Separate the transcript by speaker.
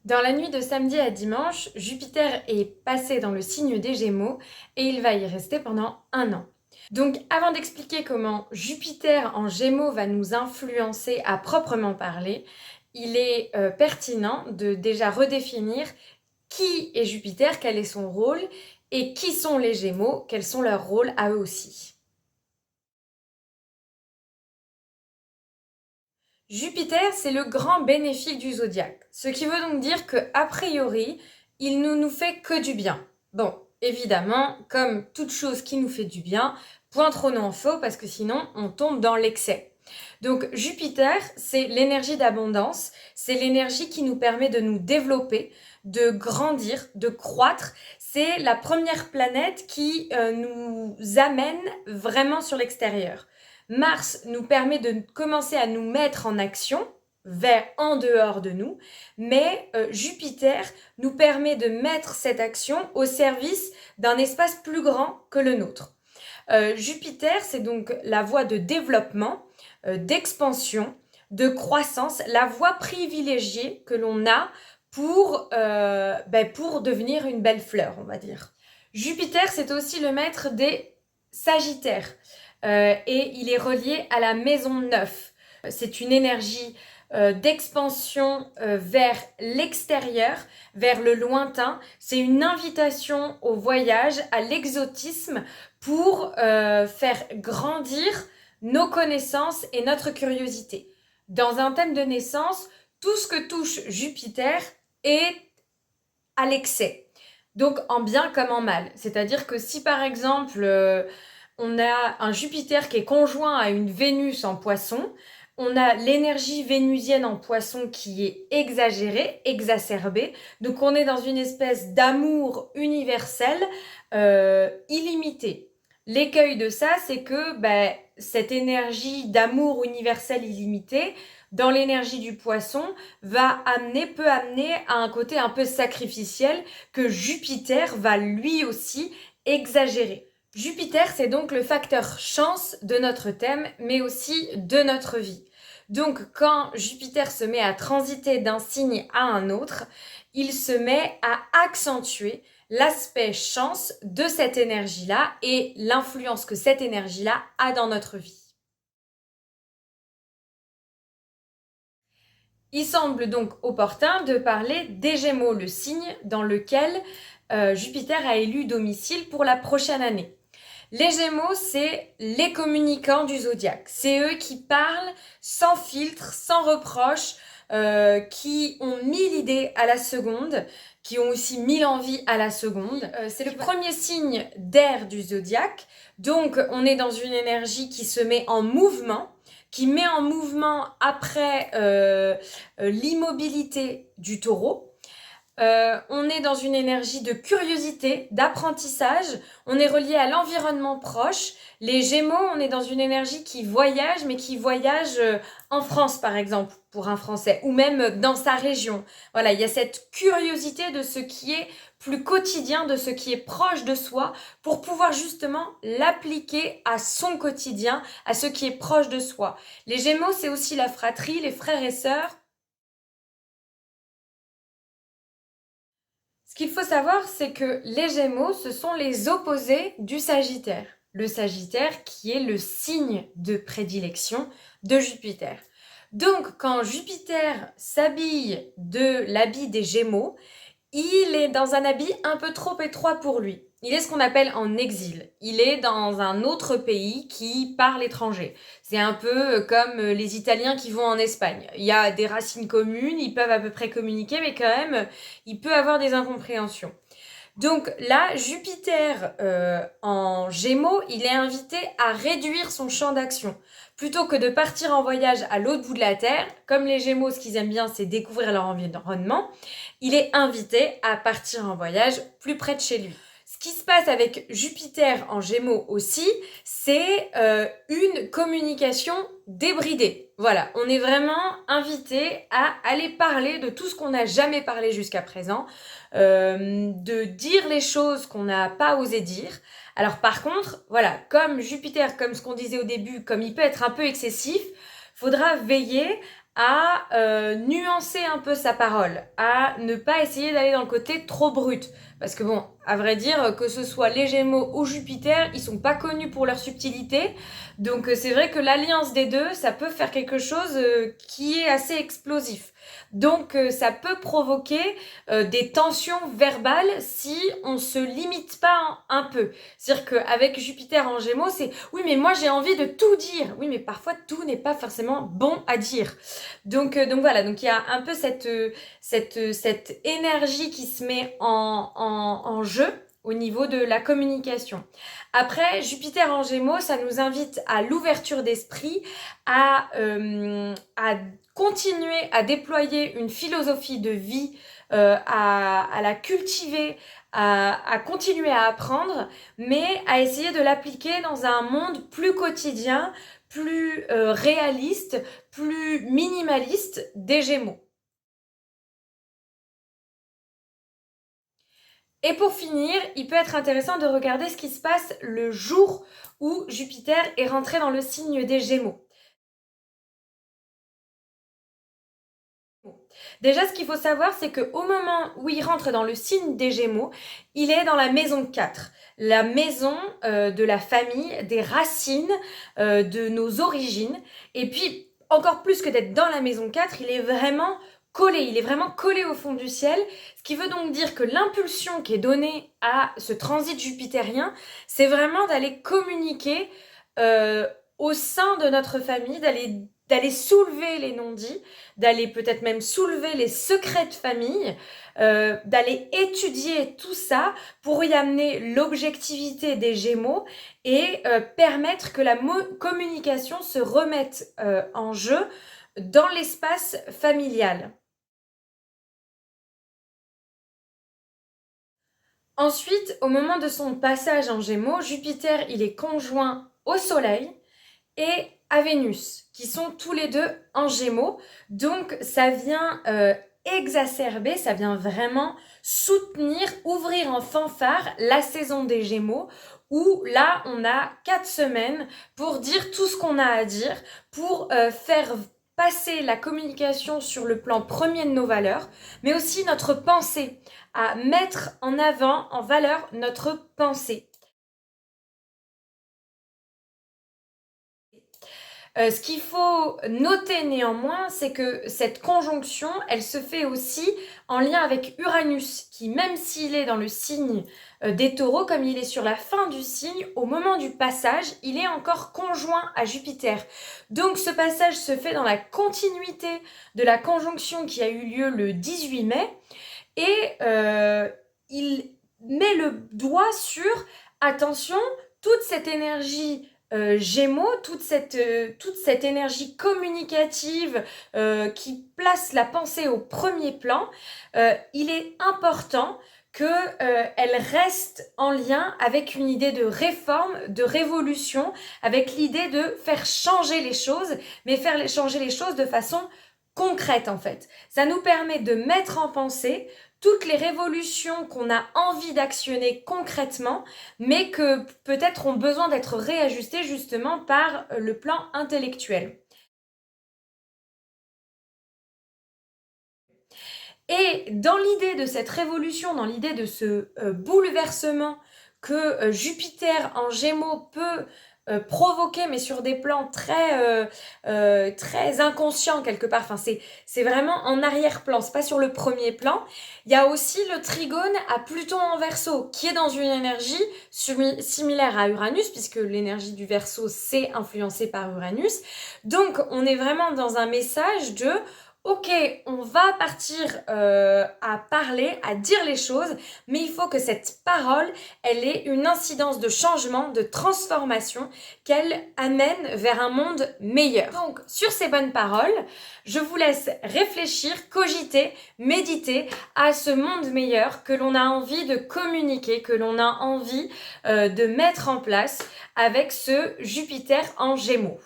Speaker 1: Dans la nuit de samedi à dimanche, Jupiter est passé dans le signe des Gémeaux et il va y rester pendant 1 an. Donc avant d'expliquer comment Jupiter en Gémeaux va nous influencer à proprement parler, il est pertinent de déjà redéfinir qui est Jupiter, quel est son rôle, et qui sont les Gémeaux, quels sont leurs rôles à eux aussi. Jupiter, c'est le grand bénéfique du zodiaque, ce qui veut donc dire que a priori, il ne nous fait que du bien. Bon, évidemment, comme toute chose qui nous fait du bien, point trop non faux parce que sinon on tombe dans l'excès. Donc Jupiter, c'est l'énergie d'abondance, c'est l'énergie qui nous permet de nous développer, de grandir, de croître. C'est la première planète qui nous amène vraiment sur l'extérieur. Mars nous permet de commencer à nous mettre en action vers en dehors de nous, mais Jupiter nous permet de mettre cette action au service d'un espace plus grand que le nôtre. Jupiter, c'est donc la voie de développement, d'expansion, de croissance, la voie privilégiée que l'on a pour devenir une belle fleur, on va dire. Jupiter, c'est aussi le maître des Sagittaires et il est relié à la maison 9. C'est une énergie d'expansion vers l'extérieur, vers le lointain. C'est une invitation au voyage, à l'exotisme pour faire grandir nos connaissances et notre curiosité. Dans un thème de naissance, tout ce que touche Jupiter est à l'excès. Donc en bien comme en mal. C'est-à-dire que si par exemple on a un Jupiter qui est conjoint à une Vénus en Poisson, on a l'énergie vénusienne en Poisson qui est exagérée, exacerbée. Donc on est dans une espèce d'amour universel illimité. L'écueil de ça, c'est que cette énergie d'amour universel illimité, dans l'énergie du Poisson, peut amener à un côté un peu sacrificiel que Jupiter va lui aussi exagérer. Jupiter, c'est donc le facteur chance de notre thème, mais aussi de notre vie. Donc, quand Jupiter se met à transiter d'un signe à un autre, il se met à accentuer l'aspect chance de cette énergie-là et l'influence que cette énergie-là a dans notre vie. Il semble donc opportun de parler des Gémeaux, le signe dans lequel Jupiter a élu domicile pour la prochaine année. Les Gémeaux, c'est les communicants du zodiaque. C'est eux qui parlent sans filtre, sans reproche, qui ont 1000 idées à la seconde, qui ont aussi 1000 envies à la seconde. C'est le premier signe d'air du zodiaque. Donc, on est dans une énergie qui se met en mouvement, qui met en mouvement après l'immobilité du taureau. On est dans une énergie de curiosité, d'apprentissage, on est relié à l'environnement proche. Les Gémeaux, on est dans une énergie qui voyage, mais qui voyage en France par exemple, pour un Français, ou même dans sa région. Voilà, il y a cette curiosité de ce qui est plus quotidien, de ce qui est proche de soi, pour pouvoir justement l'appliquer à son quotidien, à ce qui est proche de soi. Les Gémeaux, c'est aussi la fratrie, les frères et sœurs. Ce qu'il faut savoir, c'est que les Gémeaux, ce sont les opposés du Sagittaire. Le Sagittaire qui est le signe de prédilection de Jupiter. Donc, quand Jupiter s'habille de l'habit des Gémeaux, il est dans un habit un peu trop étroit pour lui. Il est ce qu'on appelle en exil. Il est dans un autre pays qui parle étranger. C'est un peu comme les Italiens qui vont en Espagne. Il y a des racines communes, ils peuvent à peu près communiquer, mais quand même, il peut avoir des incompréhensions. Donc là, Jupiter en Gémeaux, il est invité à réduire son champ d'action. Plutôt que de partir en voyage à l'autre bout de la Terre, comme les Gémeaux, ce qu'ils aiment bien, c'est découvrir leur environnement, il est invité à partir en voyage plus près de chez lui. Ce qui se passe avec Jupiter en Gémeaux aussi, c'est une communication débridée. Voilà, on est vraiment invité à aller parler de tout ce qu'on n'a jamais parlé jusqu'à présent, de dire les choses qu'on n'a pas osé dire. Alors par contre, voilà, comme Jupiter, comme ce qu'on disait au début, comme il peut être un peu excessif, faudra veiller à nuancer un peu sa parole, à ne pas essayer d'aller dans le côté trop brut. Parce que bon, à vrai dire, que ce soit les Gémeaux ou Jupiter, ils sont pas connus pour leur subtilité. Donc c'est vrai que l'alliance des deux, ça peut faire quelque chose qui est assez explosif. Donc ça peut provoquer des tensions verbales si on se limite pas un peu. C'est-à-dire qu'avec Jupiter en Gémeaux, c'est oui mais moi j'ai envie de tout dire. Oui mais parfois tout n'est pas forcément bon à dire. Donc voilà, donc il y a un peu cette énergie qui se met en jeu au niveau de la communication. Après, Jupiter en Gémeaux, ça nous invite à l'ouverture d'esprit, à continuer à déployer une philosophie de vie, à la cultiver, à continuer à apprendre, mais à essayer de l'appliquer dans un monde plus quotidien, plus réaliste, plus minimaliste des Gémeaux. Et pour finir, il peut être intéressant de regarder ce qui se passe le jour où Jupiter est rentré dans le signe des Gémeaux. Déjà, ce qu'il faut savoir, c'est qu'au moment où il rentre dans le signe des Gémeaux, il est dans la maison 4, la maison de la famille, des racines, de nos origines. Et puis, encore plus que d'être dans la maison 4, il est vraiment collé au fond du ciel, ce qui veut donc dire que l'impulsion qui est donnée à ce transit jupitérien, c'est vraiment d'aller communiquer euh, au sein de notre famille, d'aller soulever les non-dits, d'aller peut-être même soulever les secrets de famille, d'aller étudier tout ça pour y amener l'objectivité des Gémeaux et permettre que la communication se remette en jeu dans l'espace familial. Ensuite, au moment de son passage en Gémeaux, Jupiter, il est conjoint au Soleil et à Vénus, qui sont tous les deux en Gémeaux. Donc ça vient exacerber, ça vient vraiment soutenir, ouvrir en fanfare la saison des Gémeaux, où là on a 4 semaines pour dire tout ce qu'on a à dire, pour faire passer la communication sur le plan premier de nos valeurs, mais aussi notre pensée, à mettre en avant, en valeur notre pensée. Ce qu'il faut noter néanmoins, c'est que cette conjonction, elle se fait aussi en lien avec Uranus, qui même s'il est dans le signe des taureaux, comme il est sur la fin du signe, au moment du passage, il est encore conjoint à Jupiter. Donc ce passage se fait dans la continuité de la conjonction qui a eu lieu le 18 mai, et il met le doigt sur, attention, toute cette énergie Gémeaux, toute cette énergie communicative qui place la pensée au premier plan, il est important qu'elle reste en lien avec une idée de réforme, de révolution, avec l'idée de faire changer les choses, mais faire changer les choses de façon concrète en fait. Ça nous permet de mettre en pensée toutes les révolutions qu'on a envie d'actionner concrètement, mais que peut-être ont besoin d'être réajustées justement par le plan intellectuel. Et dans l'idée de cette révolution, dans l'idée de ce bouleversement que Jupiter en Gémeaux peut provoquer, mais sur des plans très inconscients quelque part. Enfin, c'est vraiment en arrière-plan, c'est pas sur le premier plan. Il y a aussi le trigone à Pluton en Verseau, qui est dans une énergie similaire à Uranus, puisque l'énergie du Verseau c'est influencé par Uranus. Donc, on est vraiment dans un message de ok, on va partir à parler, à dire les choses, mais il faut que cette parole, elle ait une incidence de changement, de transformation, qu'elle amène vers un monde meilleur. Donc, sur ces bonnes paroles, je vous laisse réfléchir, cogiter, méditer à ce monde meilleur que l'on a envie de communiquer, que l'on a envie de mettre en place avec ce Jupiter en Gémeaux.